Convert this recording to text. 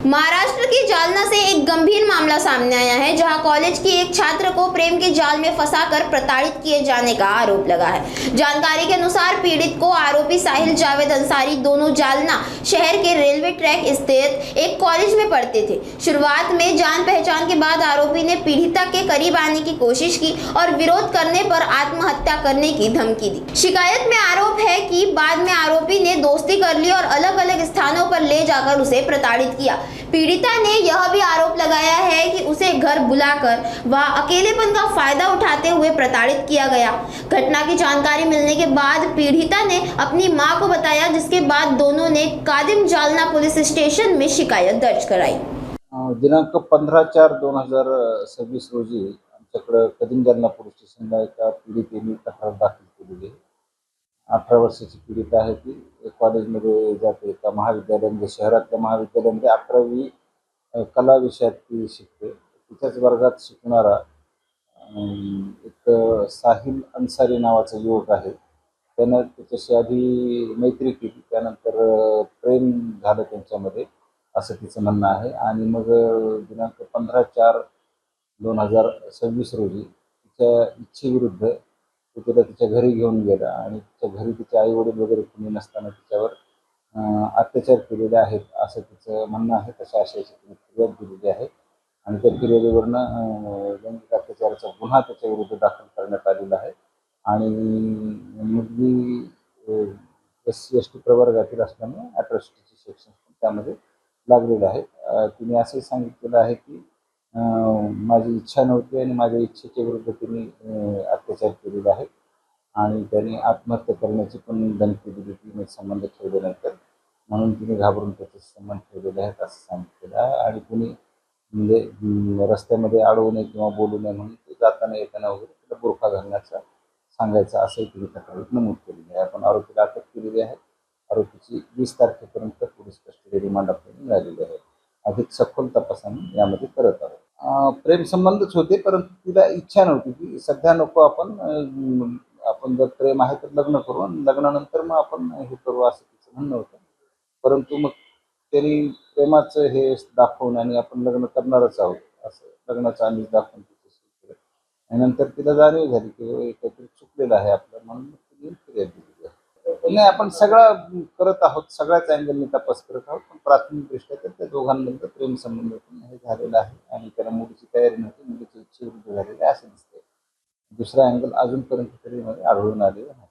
महाराष्ट्र के जालना से एक गंभीर मामला सामने आया है, जहां कॉलेज की एक छात्र को प्रेम के जाल में फंसाकर प्रताड़ित किए जाने का आरोप लगा है। जानकारी के अनुसार पीड़ित को आरोपी साहिल जावेद अंसारी दोनों जालना शहर के रेलवे ट्रैक स्थित एक कॉलेज में पढ़ते थे। शुरुआत में जान पहचान के बाद आरोपी ने पीड़िता के करीब आने की कोशिश की और विरोध करने पर आत्महत्या करने की धमकी दी। शिकायत में आरोप है कि बाद में आरोपी ने दोस्ती कर ली और अलग अलग स्थानों पर ले जाकर उसे प्रताड़ित किया। पीड़िता ने यह भी आरोप लगाया है कि उसे घर बुलाकर वह अकेलेपन का फायदा उठाते हुए प्रताड़ित किया गया। घटना की जानकारी मिलने के बाद पीड़िता ने अपनी मां को बताया, जिसके बाद दोनों ने कादिम जालना पुलिस स्टेशन में शिकायत दर्ज कराई। दिनांक 15/4/2026 रोजी आमच्याकडे कदीम जालना पोलीस स्टेशनला एका पीडितेने तक्रार दाखल केलेली आहे। 18 वर्षाची पीडिता आहे ती कॉलेजमध्ये जाते एका महाविद्यालयामध्ये, शहरातल्या महाविद्यालयामध्ये 11वी कला विषयात ती शिकते। तिच्याच वर्गात शिकणारा एक साहिल अन्सारी नावाचा युवक आहे। त्यानं त्याच्याशी आधी मैत्री केली, त्यानंतर प्रेम झालं त्यांच्यामध्ये असं तिचं म्हणणं आहे। आणि मग दिनांक 15/4/2026 रोजी तिच्या इच्छेविरुद्ध तो तिला तिच्या घरी घेऊन गेला आणि तिच्या घरी तिचे आई वडील वगैरे कोणी नसताना तिच्यावर अत्याचार केलेले आहेत असं तिचं म्हणणं आहे। तशा आशयाची तिने फिर्याद दिलेली आहे आणि त्या फिर्यादीवरनं लैंगिक अत्याचाराचा गुन्हा त्याच्याविरुद्ध दाखल करण्यात आलेला आहे। आणि मुलगी SC/ST प्रवर्गातील असल्यामुळे अॅट्रॉसिटीचे सेक्शन त्यामध्ये लागलेले आहेत। तिने असंही सांगितलेलं आहे की माझी इच्छा नव्हती आणि माझ्या इच्छेच्या विरुद्ध तिने अत्याचार केलेला आहे आणि त्यांनी आत्महत्या करण्याची पण धमकी दिली तिने संबंध ठेवल्यानंतर, म्हणून तिने घाबरून त्याचे संबंध ठेवलेले आहेत असं सांगितलेलं आहे। आणि कुणी म्हणजे रस्त्यामध्ये अडवू नये किंवा बोलू नये म्हणून ते जाताना येताना वगैरे तिला बुरखा घालण्याचा सांगायचं असंही तिने तक्रारीत नमूद केलेलं आहे। आपण आरोपीला अटक केलेली आहे। आरोपीची 20 तारखेपर्यंत पोलीस कस्टडी रिमांड मिळालेली आहे। अधिक सखोल तपासाने यामध्ये करत आहोत। प्रेम संबंधच होते, परंतु तिला इच्छा नव्हती की सध्या नको, आपण जर प्रेम आहे तर लग्न करू आणि लग्नानंतर मग आपण हे करू असं तिचं म्हणणं होतं। परंतु मग त्यांनी प्रेमाचं हे दाखवून आणि आपण लग्न करणारच आहोत असं लग्नाचं आम्ही दाखवून तिच्याशी केलं आणि नंतर तिला जाणीव झाली की काहीतरी चुकलेलं आहे आपलं, म्हणून तिने फिर्याद दिलेली आहे। नाही, आपण सगळं करत आहोत, सगळ्याच अँगलने तपास करत आहोत, पण प्राथमिकदृष्ट्या तर त्या दोघांमध्ये प्रेम संबंध हे झालेलं आहे आणि त्याला मुलीची तयारी नव्हती, मुलीची इच्छेविरुद्ध झालेली आहे असं दिसतंय। दुसरा अँगल अजूनपर्यंत तरी आढळून आलेला नाही।